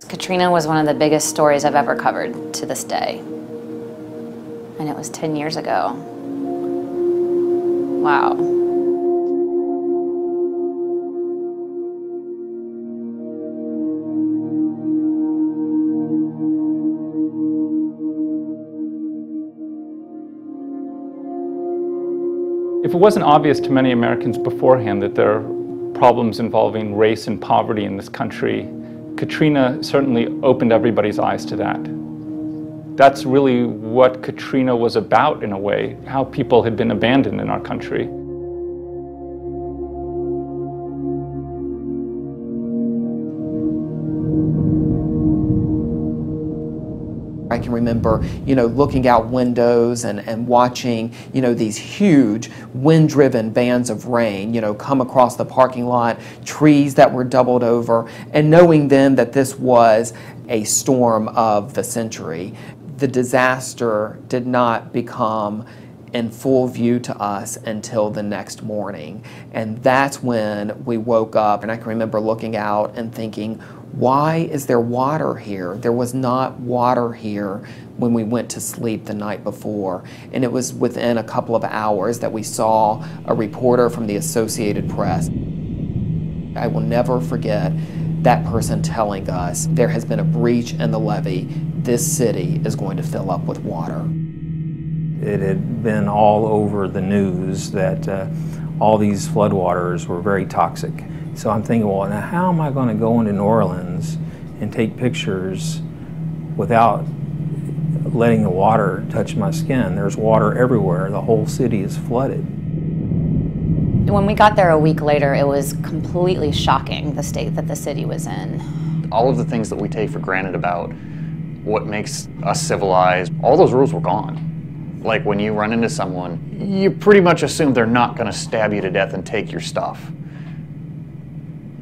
Katrina was one of the biggest stories I've ever covered to this day. And it was 10 years ago. Wow. If it wasn't obvious to many Americans beforehand that there are problems involving race and poverty in this country, Katrina certainly opened everybody's eyes to that. That's really what Katrina was about, in a way, how people had been abandoned in our country. I can remember, looking out windows and watching, these huge wind-driven bands of rain, come across the parking lot, trees that were doubled over, and knowing then that this was a storm of the century. The disaster did not become in full view to us until the next morning. And that's when we woke up, and I can remember looking out and thinking, why is there water here? There was not water here when we went to sleep the night before. And it was within a couple of hours that we saw a reporter from the Associated Press. I will never forget that person telling us there has been a breach in the levee. This city is going to fill up with water. It had been all over the news that all these floodwaters were very toxic. So I'm thinking, well, now how am I going to go into New Orleans and take pictures without letting the water touch my skin? There's water everywhere. The whole city is flooded. When we got there a week later, it was completely shocking, the state that the city was in. All of the things that we take for granted about what makes us civilized, all those rules were gone. Like when you run into someone, you pretty much assume they're not going to stab you to death and take your stuff.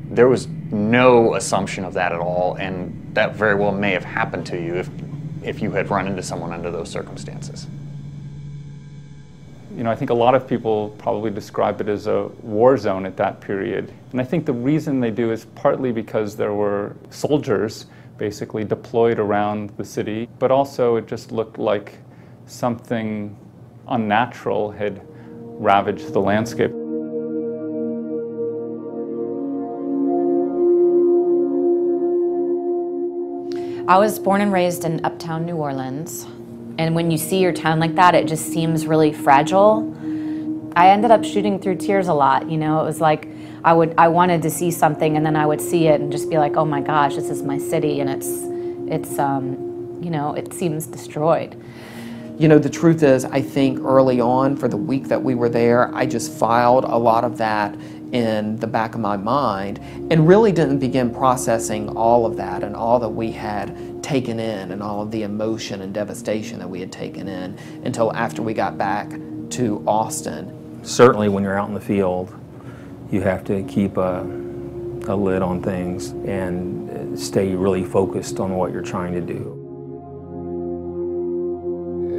There was no assumption of that at all, and that very well may have happened to you if you had run into someone under those circumstances. I think a lot of people probably describe it as a war zone at that period. And I think the reason they do is partly because there were soldiers basically deployed around the city, but also it just looked like something unnatural had ravaged the landscape. I was born and raised in uptown New Orleans, and when you see your town like that, it just seems really fragile. I ended up shooting through tears a lot, It was like I wanted to see something, and then I would see it and just be like, oh my gosh, this is my city, and it seems destroyed. The truth is, I think early on, for the week that we were there, I just filed a lot of that in the back of my mind and really didn't begin processing all of that and all that we had taken in and all of the emotion and devastation that we had taken in until after we got back to Austin. Certainly when you're out in the field, you have to keep a lid on things and stay really focused on what you're trying to do.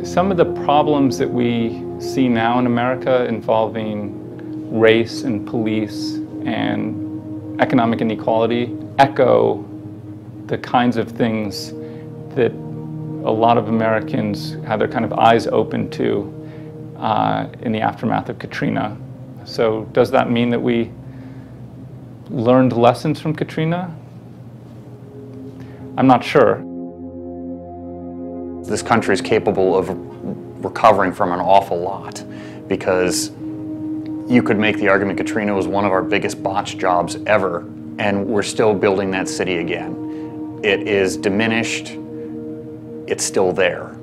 Some of the problems that we see now in America involving race and police and economic inequality echo the kinds of things that a lot of Americans had their kind of eyes open to in the aftermath of Katrina. So does that mean that we learned lessons from Katrina? I'm not sure. This country is capable of recovering from an awful lot, because you could make the argument Katrina was one of our biggest botched jobs ever, and we're still building that city again. It is diminished, it's still there.